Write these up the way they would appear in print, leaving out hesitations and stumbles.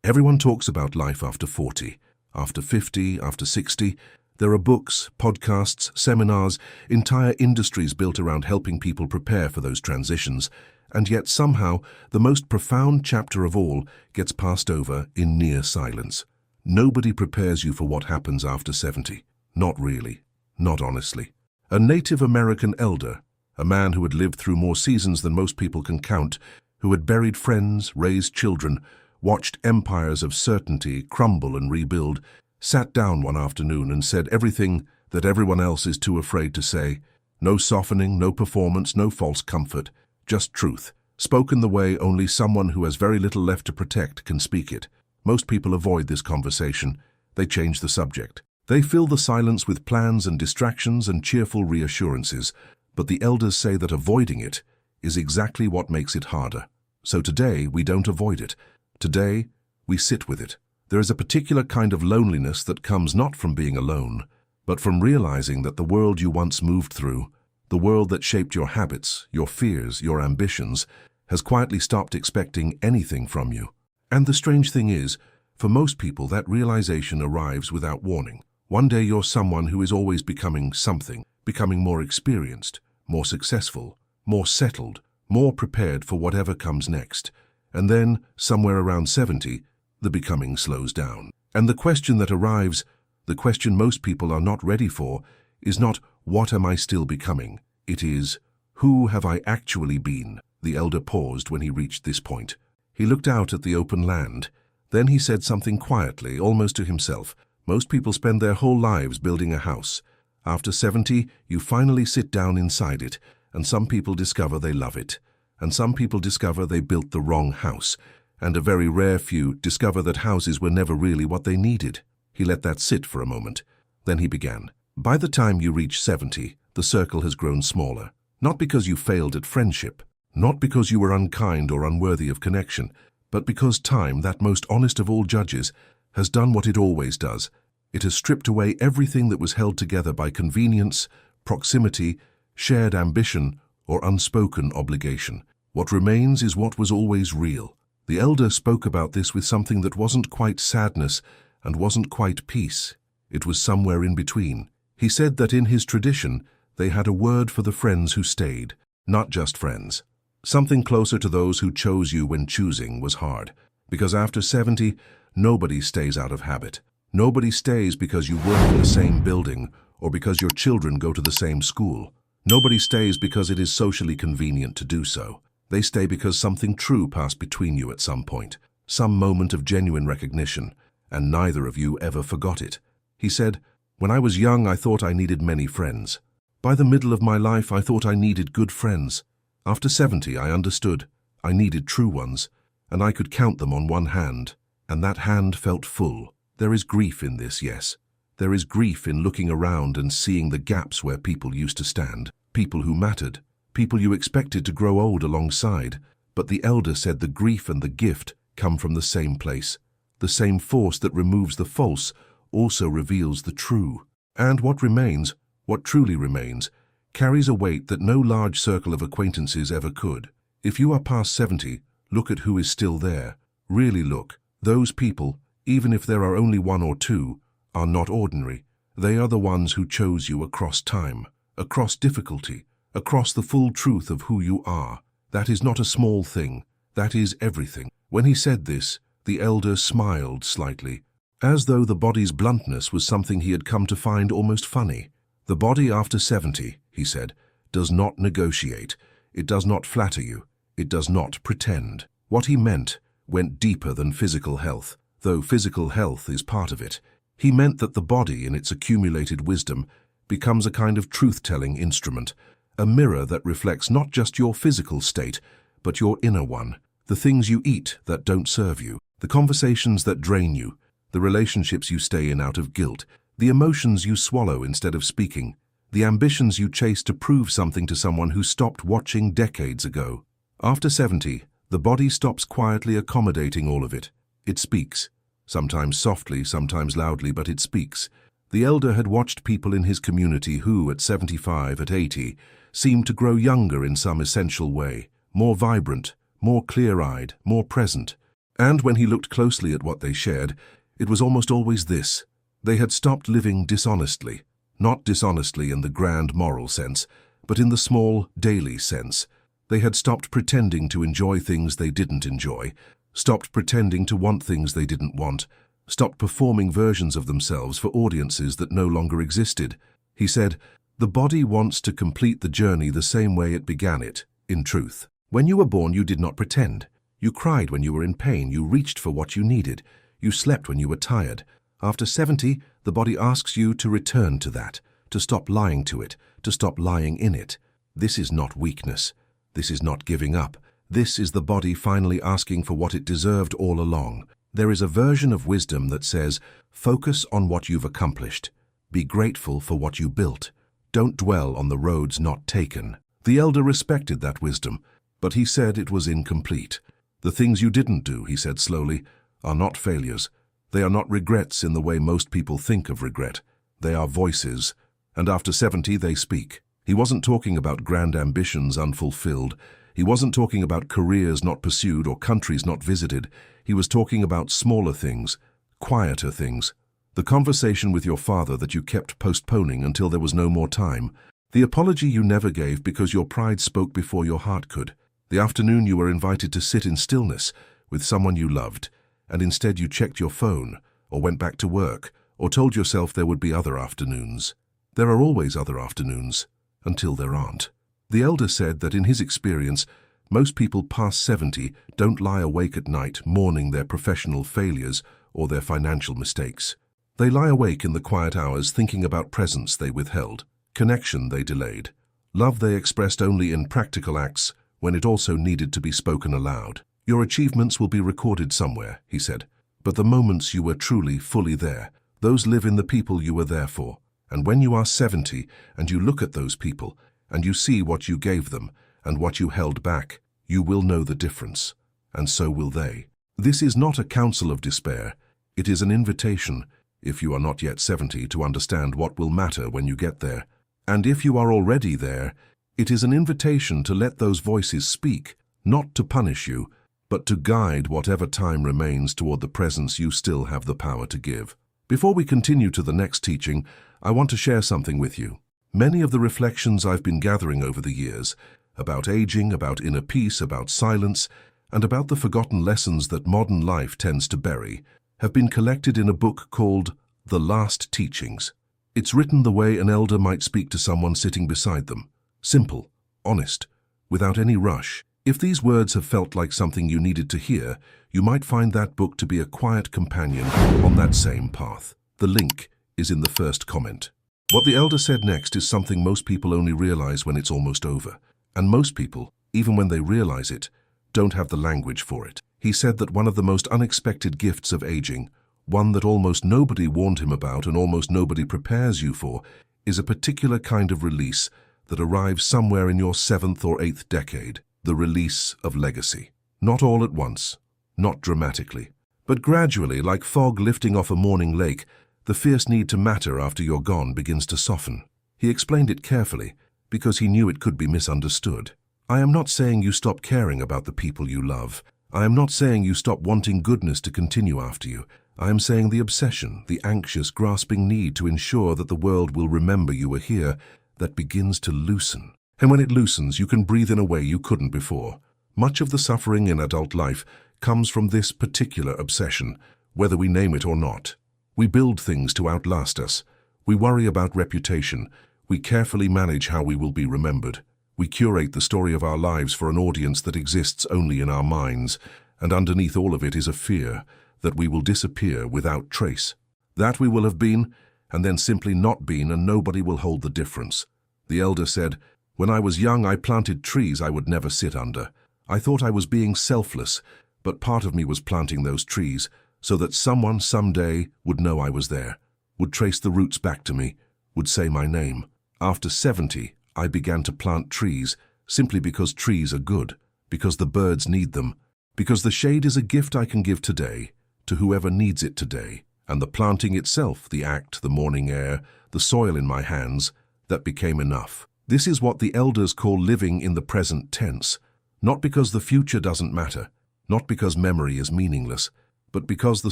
Everyone talks about life after 40, after 50, after 60. There are books, podcasts, seminars, entire industries built around helping people prepare for those transitions, and yet somehow the most profound chapter of all gets passed over in near silence. Nobody prepares you for what happens after 70. Not really. Not honestly. A Native American elder, a man who had lived through more seasons than most people can count, who had buried friends, raised children, watched empires of certainty crumble and rebuild, sat down one afternoon and said everything that everyone else is too afraid to say. No softening, no performance, no false comfort, just truth, spoken the way only someone who has very little left to protect can speak it. Most people avoid this conversation. They change the subject. They fill the silence with plans and distractions and cheerful reassurances, but the elders say that avoiding it is exactly what makes it harder. So today we don't avoid it. Today we sit with it. There is a particular kind of loneliness that comes not from being alone, but from realizing that the world you once moved through, the world that shaped your habits, your fears, your ambitions, has quietly stopped expecting anything from you. And the strange thing is, for most people that realization arrives without warning. One day you're someone who is always becoming something, becoming more experienced, more successful, more settled, more prepared for whatever comes next. And then, somewhere around 70, the becoming slows down. And the question that arrives, the question most people are not ready for, is not, what am I still becoming? It is, who have I actually been? The elder paused when he reached this point. He looked out at the open land. Then he said something quietly, almost to himself. Most people spend their whole lives building a house. After 70, you finally sit down inside it, and some people discover they love it. And some people discover they built the wrong house. And a very rare few discover that houses were never really what they needed. He let that sit for a moment. Then he began. By the time you reach 70, the circle has grown smaller. Not because you failed at friendship, not because you were unkind or unworthy of connection, but because time, that most honest of all judges, has done what it always does. It has stripped away everything that was held together by convenience, proximity, shared ambition, or unspoken obligation. What remains is what was always real. The elder spoke about this with something that wasn't quite sadness and wasn't quite peace. It was somewhere in between. He said that in his tradition, they had a word for the friends who stayed, not just friends. Something closer to those who chose you when choosing was hard. Because after 70, nobody stays out of habit. Nobody stays because you work in the same building or because your children go to the same school. Nobody stays because it is socially convenient to do so. They stay because something true passed between you at some point, some moment of genuine recognition, and neither of you ever forgot it. He said, "When I was young, I thought I needed many friends. By the middle of my life, I thought I needed good friends. After 70, I understood. I needed true ones, and I could count them on one hand, and that hand felt full. There is grief in this, yes. There is grief in looking around and seeing the gaps where people used to stand, people who mattered, people you expected to grow old alongside. But the elder said the grief and the gift come from the same place. The same force that removes the false also reveals the true. And what remains, what truly remains, carries a weight that no large circle of acquaintances ever could. If you are past 70, look at who is still there. Really look. Those people, even if there are only one or two, are not ordinary. They are the ones who chose you across time, across difficulty, across the full truth of who you are. That is not a small thing. That is everything. When he said this, the elder smiled slightly, as though the body's bluntness was something he had come to find almost funny. The body after 70, he said, does not negotiate. It does not flatter you. It does not pretend. What he meant went deeper than physical health, though physical health is part of it. He meant that the body, in its accumulated wisdom, becomes a kind of truth-telling instrument, a mirror that reflects not just your physical state, but your inner one, the things you eat that don't serve you, the conversations that drain you, the relationships you stay in out of guilt, the emotions you swallow instead of speaking, the ambitions you chase to prove something to someone who stopped watching decades ago. After 70, the body stops quietly accommodating all of it. It speaks, sometimes softly, sometimes loudly, but it speaks. The elder had watched people in his community who, at 75, at 80, seemed to grow younger in some essential way, more vibrant, more clear-eyed, more present. And when he looked closely at what they shared, it was almost always this. They had stopped living dishonestly, not dishonestly in the grand moral sense, but in the small, daily sense. They had stopped pretending to enjoy things they didn't enjoy, stopped pretending to want things they didn't want, stopped performing versions of themselves for audiences that no longer existed. He said, "The body wants to complete the journey the same way it began it, in truth. When you were born, you did not pretend. You cried when you were in pain, you reached for what you needed, you slept when you were tired. After 70, the body asks you to return to that, to stop lying to it, to stop lying in it. This is not weakness. This is not giving up. This is the body finally asking for what it deserved all along. There is a version of wisdom that says, focus on what you've accomplished. Be grateful for what you built. Don't dwell on the roads not taken." The elder respected that wisdom, but he said it was incomplete. "The things you didn't do," he said slowly, "are not failures. They are not regrets in the way most people think of regret. They are voices, and after 70 they speak." He wasn't talking about grand ambitions unfulfilled. He wasn't talking about careers not pursued or countries not visited. He was talking about smaller things, quieter things. The conversation with your father that you kept postponing until there was no more time. The apology you never gave because your pride spoke before your heart could. The afternoon you were invited to sit in stillness with someone you loved, and instead you checked your phone, or went back to work, or told yourself there would be other afternoons. There are always other afternoons, until there aren't. The elder said that in his experience, most people past 70 don't lie awake at night mourning their professional failures or their financial mistakes. They lie awake in the quiet hours thinking about presents they withheld, connection they delayed, love they expressed only in practical acts when it also needed to be spoken aloud. "Your achievements will be recorded somewhere," he said, "but the moments you were truly, fully there, those live in the people you were there for. And when you are 70 and you look at those people and you see what you gave them and what you held back, you will know the difference, and so will they." This is not a counsel of despair. It is an invitation, if you are not yet 70, to understand what will matter when you get there. And if you are already there, it is an invitation to let those voices speak, not to punish you, but to guide whatever time remains toward the presence you still have the power to give. Before we continue to the next teaching, I want to share something with you. Many of the reflections I've been gathering over the years, about aging, about inner peace, about silence, and about the forgotten lessons that modern life tends to bury, have been collected in a book called The Last Teachings. It's written the way an elder might speak to someone sitting beside them. Simple, honest, without any rush. If these words have felt like something you needed to hear, you might find that book to be a quiet companion on that same path. The link is in the first comment. What the elder said next is something most people only realize when it's almost over. And most people, even when they realize it, don't have the language for it. He said that one of the most unexpected gifts of aging, one that almost nobody warned him about and almost nobody prepares you for, is a particular kind of release that arrives somewhere in your 7th or 8th decade, the release of legacy. Not all at once, not dramatically, but gradually, like fog lifting off a morning lake, the fierce need to matter after you're gone begins to soften. He explained it carefully, because he knew it could be misunderstood. I am not saying you stop caring about the people you love. I am not saying you stop wanting goodness to continue after you. I am saying the obsession, the anxious, grasping need to ensure that the world will remember you were here, that begins to loosen. And when it loosens, you can breathe in a way you couldn't before. Much of the suffering in adult life comes from this particular obsession, whether we name it or not. We build things to outlast us. We worry about reputation. We carefully manage how we will be remembered. We curate the story of our lives for an audience that exists only in our minds, and underneath all of it is a fear that we will disappear without trace. That we will have been, and then simply not been, and nobody will hold the difference. The elder said, "When I was young, I planted trees I would never sit under. I thought I was being selfless, but part of me was planting those trees so that someone someday would know I was there, would trace the roots back to me, would say my name. After 70, I began to plant trees simply because trees are good, because the birds need them, because the shade is a gift I can give today to whoever needs it today, and the planting itself, the act, the morning air, the soil in my hands, that became enough." This is what the elders call living in the present tense, not because the future doesn't matter, not because memory is meaningless, but because the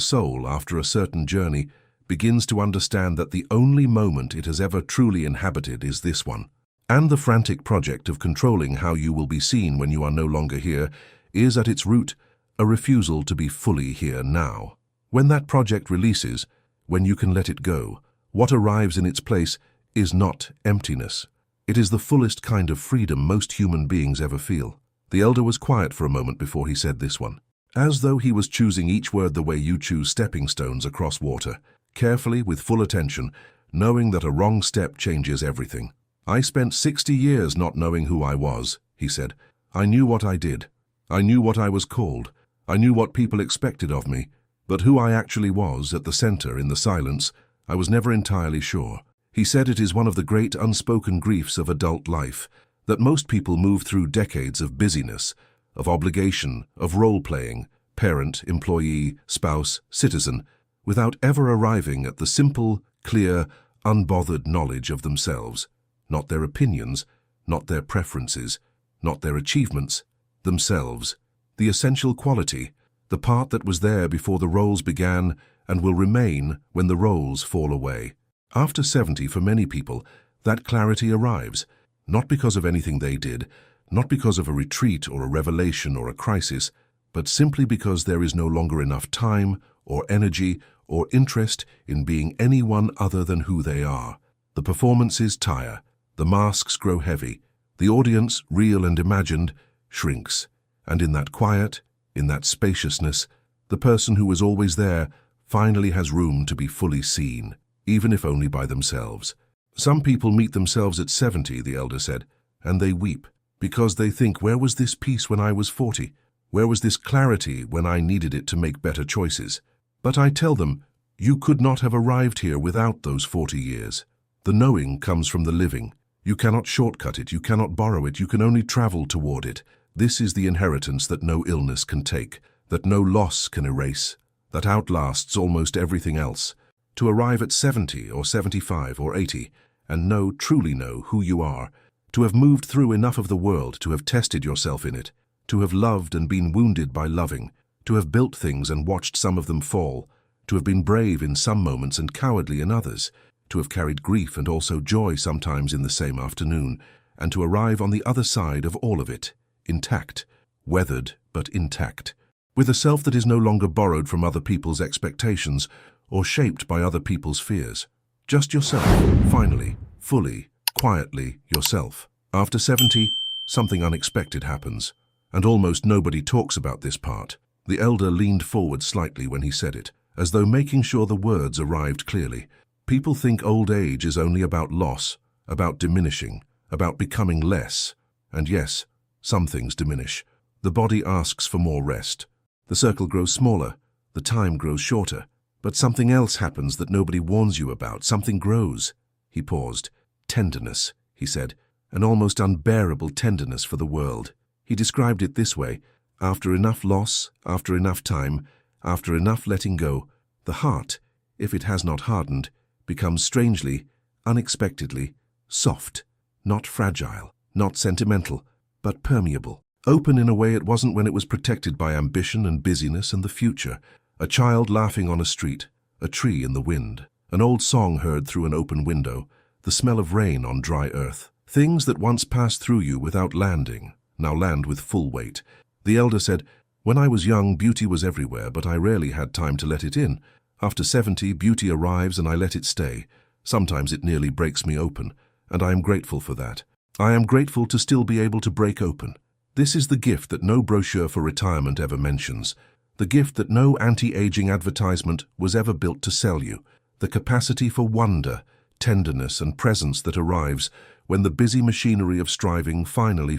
soul, after a certain journey, begins to understand that the only moment it has ever truly inhabited is this one. And the frantic project of controlling how you will be seen when you are no longer here is at its root a refusal to be fully here now. When that project releases, when you can let it go, what arrives in its place is not emptiness. It is the fullest kind of freedom most human beings ever feel. The elder was quiet for a moment before he said this one, as though he was choosing each word the way you choose stepping stones across water, carefully, with full attention, knowing that a wrong step changes everything. I spent 60 years not knowing who I was, he said. I knew what I did. I knew what I was called. I knew what people expected of me. But who I actually was, at the center, in the silence, I was never entirely sure. He said it is one of the great unspoken griefs of adult life, that most people move through decades of busyness, of obligation, of role-playing, parent, employee, spouse, citizen, without ever arriving at the simple, clear, unbothered knowledge of themselves, not their opinions, not their preferences, not their achievements, themselves, the essential quality, the part that was there before the roles began and will remain when the roles fall away. After 70, for many people, that clarity arrives, not because of anything they did, not because of a retreat or a revelation or a crisis, but simply because there is no longer enough time or energy or interest in being anyone other than who they are. The performances tire, the masks grow heavy, the audience, real and imagined, shrinks, and in that quiet, in that spaciousness, the person who was always there finally has room to be fully seen, even if only by themselves. Some people meet themselves at 70, the elder said, and they weep, because they think, where was this peace when I was 40? Where was this clarity when I needed it to make better choices? But I tell them, you could not have arrived here without those 40 years. The knowing comes from the living. You cannot shortcut it, you cannot borrow it, you can only travel toward it. This is the inheritance that no illness can take, that no loss can erase, that outlasts almost everything else. To arrive at 70 or 75 or 80 and truly know who you are, to have moved through enough of the world to have tested yourself in it, to have loved and been wounded by loving, to have built things and watched some of them fall, to have been brave in some moments and cowardly in others, to have carried grief and also joy sometimes in the same afternoon, and to arrive on the other side of all of it, intact, weathered but intact, with a self that is no longer borrowed from other people's expectations or shaped by other people's fears. Just yourself, finally, fully, quietly yourself. After 70, something unexpected happens, and almost nobody talks about this part. The elder leaned forward slightly when he said it, as though making sure the words arrived clearly. People think old age is only about loss, about diminishing, about becoming less. And yes, some things diminish. The body asks for more rest. The circle grows smaller, the time grows shorter. But something else happens that nobody warns you about. Something grows. He paused. Tenderness, he said, an almost unbearable tenderness for the world. He described it this way: after enough loss, after enough time, after enough letting go, the heart, if it has not hardened, becomes strangely, unexpectedly, soft, not fragile, not sentimental, but permeable, open in a way it wasn't when it was protected by ambition and busyness and the future. A child laughing on a street, a tree in the wind, an old song heard through an open window, the smell of rain on dry earth. Things that once passed through you without landing, now land with full weight. The elder said, when I was young, beauty was everywhere, but I rarely had time to let it in. After 70, beauty arrives and I let it stay. Sometimes it nearly breaks me open, and I am grateful for that. I am grateful to still be able to break open. This is the gift that no brochure for retirement ever mentions. The gift that no anti-aging advertisement was ever built to sell you, the capacity for wonder, tenderness and presence that arrives when the busy machinery of striving finally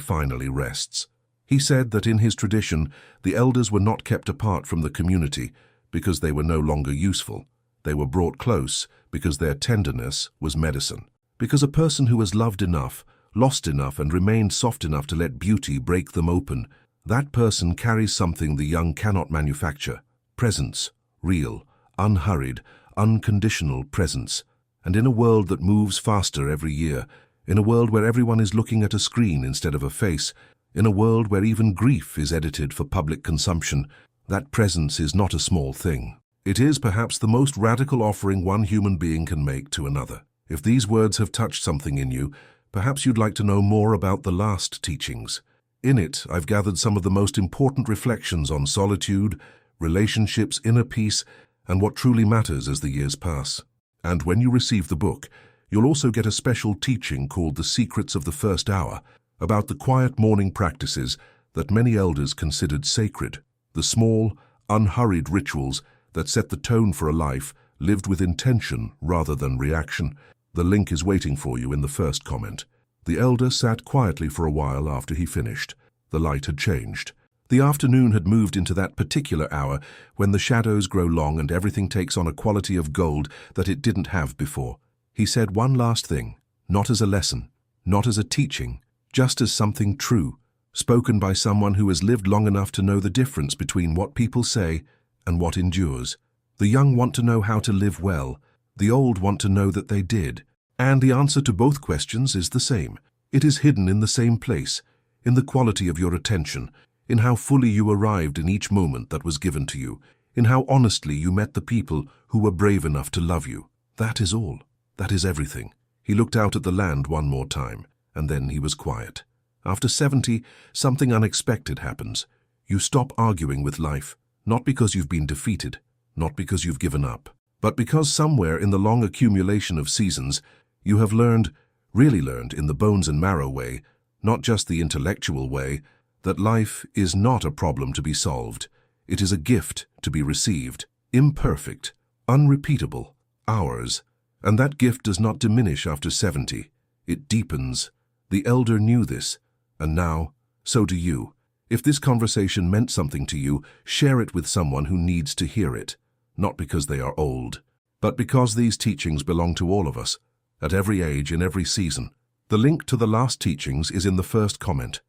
rests. He said that in his tradition, the elders were not kept apart from the community because they were no longer useful. They were brought close because their tenderness was medicine. Because a person who has loved enough, lost enough and remained soft enough to let beauty break them open, that person carries something the young cannot manufacture: presence, real, unhurried, unconditional presence. And in a world that moves faster every year, in a world where everyone is looking at a screen instead of a face, In a world where even grief is edited for public consumption, that presence is not a small thing. It is perhaps the most radical offering one human being can make to another. If these words have touched something in you, perhaps you'd like to know more about the last teachings. In it, I've gathered some of the most important reflections on solitude, relationships, inner peace, and what truly matters as the years pass. And when you receive the book, you'll also get a special teaching called The Secrets of the First Hour, about the quiet morning practices that many elders considered sacred, the small, unhurried rituals that set the tone for a life lived with intention rather than reaction. The link is waiting for you in the first comment. The elder sat quietly for a while after he finished. The light had changed. The afternoon had moved into that particular hour when the shadows grow long and everything takes on a quality of gold that it didn't have before. He said one last thing, not as a lesson, not as a teaching, just as something true, spoken by someone who has lived long enough to know the difference between what people say and what endures. The young want to know how to live well. The old want to know that they did. And the answer to both questions is the same. It is hidden in the same place, in the quality of your attention, in how fully you arrived in each moment that was given to you, in how honestly you met the people who were brave enough to love you. That is all. That is everything. He looked out at the land one more time, and then he was quiet. After 70, something unexpected happens. You stop arguing with life, not because you've been defeated, not because you've given up, but because somewhere in the long accumulation of seasons, you have learned, really learned in the bones and marrow way, not just the intellectual way, that life is not a problem to be solved. It is a gift to be received, imperfect, unrepeatable, ours. And that gift does not diminish after 70. It deepens. The elder knew this, and now, so do you. If this conversation meant something to you, share it with someone who needs to hear it, not because they are old, but because these teachings belong to all of us, at every age, in every season. The link to the last teachings is in the first comment.